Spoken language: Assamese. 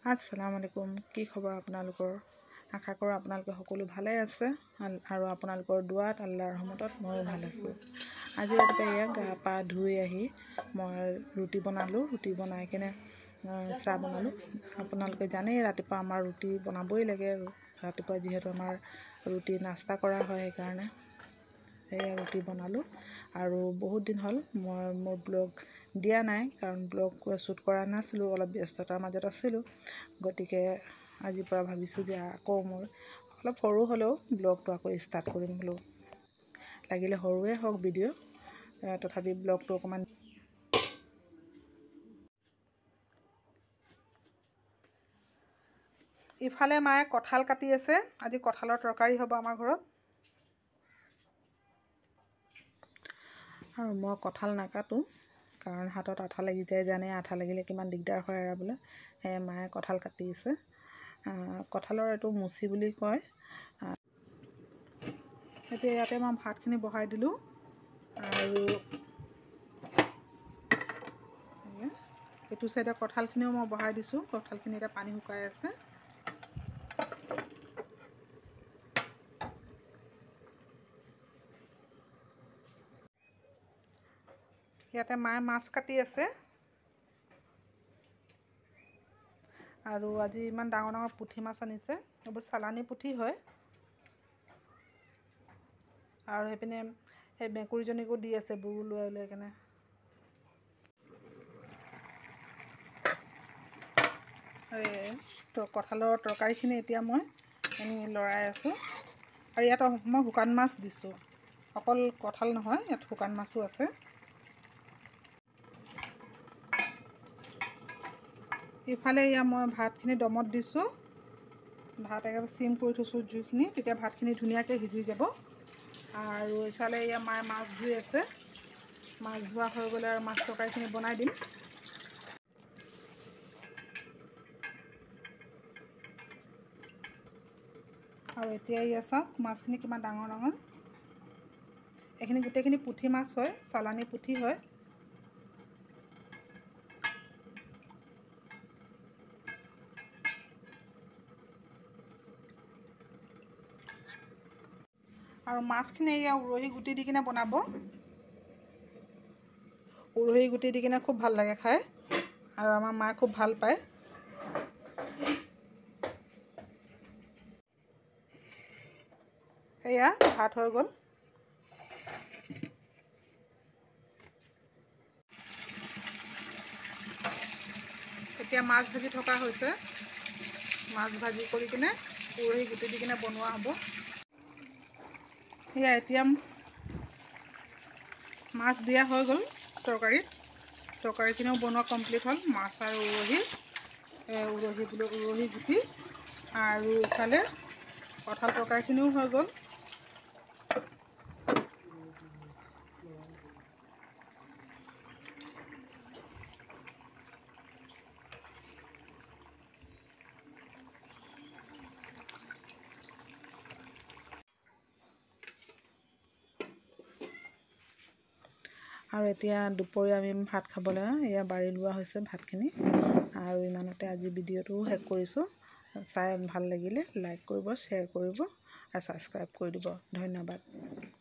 আসসালামু আলাইকুম। কি খবৰ আপোনালোকৰ? আশা কৰোঁ আপোনালোকে সকলো ভালে আছে আৰু আপোনালোকৰ দুৱাত আল্লাহৰ ৰহমতত ময়ো ভাল আছোঁ। আজি ৰাতিপুৱা এয়া গা পা ধুই আহি মই ৰুটি বনালোঁ। ৰুটি বনাই কিনে চাহ বনালোঁ। আপোনালোকে জানেই ৰাতিপুৱা আমাৰ ৰুটি বনাবই লাগে। আৰু ৰাতিপুৱা যিহেতু আমাৰ ৰুটি নাস্তা কৰা হয়, সেইকাৰণে সেয়া ৰুটি বনালোঁ। আৰু বহুত দিন হ'ল মই মোৰ ব্লগ দিয়া নাই, কাৰণ ব্লগ শ্বুট কৰা নাছিলোঁ, অলপ ব্যস্ততাৰ মাজত আছিলোঁ। গতিকে আজিৰ পৰা ভাবিছোঁ যে আকৌ মোৰ অলপ সৰু হ'লেও ব্লগটো আকৌ ষ্টাৰ্ট কৰিম বোলো। লাগিলে সৰুৱে হওক ভিডিঅ', তথাপি ব্লগটো অকণমান। ইফালে মায়ে কঁঠাল কাটি আছে। আজি কঁঠালৰ তৰকাৰী হ'ব আমাৰ ঘৰত। আৰু মই কঁঠাল নাকাটোঁ, কাৰণ হাতত আঠা লাগি যায়, জানে আঠা লাগিলে কিমান দিগদাৰ হয় এৰাবলৈ। সেয়ে মায়ে কঁঠাল কাটি আছে। কঁঠালৰ এইটো মুচি বুলি কয়। এতিয়া ইয়াতে মই ভাতখিনি বহাই দিলোঁ। আৰু এইটো চাইডে কঁঠালখিনিও মই বহাই দিছোঁ। কঁঠালখিনি এতিয়া পানী শুকাই আছে। ইয়াতে মায়ে মাছ কাটি আছে। আৰু আজি ইমান ডাঙৰ ডাঙৰ পুঠি মাছ আনিছে। এইবোৰ চালানী পুঠি হয়। আৰু সেইপিনে সেই মেকুৰীজনীকো দি আছে বুৰু লৈ লৈ কেনে। কঁঠালৰ তৰকাৰীখিনি এতিয়া মই এনেই লৰাই আছোঁ। আৰু ইয়াত মই শুকান মাছ দিছোঁ, অকল কঁঠাল নহয়, ইয়াত শুকান মাছো আছে। ইফালে এয়া মই ভাতখিনি দমত দিছোঁ। ভাত একেবাৰে চিম কৰি থৈছোঁ জুইখিনি, তেতিয়া ভাতখিনি ধুনীয়াকৈ সিজি যাব। আৰু ইফালে এয়া মায়ে মাছ ধুই আছে। মাছ ধোৱা হৈ গ'লে আৰু মাছ তৰকাৰীখিনি বনাই দিম। আৰু এতিয়া এয়া চাওক মাছখিনি কিমান ডাঙৰ ডাঙৰ। এইখিনি গোটেইখিনি পুঠি মাছ হয়, চালানী পুঠি হয়। আৰু মাছখিনি এয়া উৰহি গুটি দি কিনে বনাব। উৰহি গুটি দি কিনে খুব ভাল লাগে খাই, আৰু আমাৰ মায়ে খুব ভাল পায়। এয়া ভাত হৈ গ'ল। এতিয়া মাছ ভাজি থকা হৈছে। মাছ ভাজি কৰি কিনে উৰহি গুটি দি কিনে বনোৱা হ'ব। সেয়া এতিয়া মাছ দিয়া হৈ গ'ল তৰকাৰীত। তৰকাৰীখিনিও বনোৱা কমপ্লিট হ'ল। মাছ আৰু উৰহি গুটি। আৰু ইফালে কঁঠাল তৰকাৰীখিনিও হৈ গ'ল। আৰু এতিয়া দুপৰীয়া আমি ভাত খাবলৈ এয়া বাঢ়ি লোৱা হৈছে ভাতখিনি। আৰু ইমানতে আজি ভিডিঅ'টো শেষ কৰিছোঁ। চাই ভাল লাগিলে লাইক কৰিব, শ্বেয়াৰ কৰিব আৰু ছাবস্ক্ৰাইব কৰি দিব। ধন্যবাদ।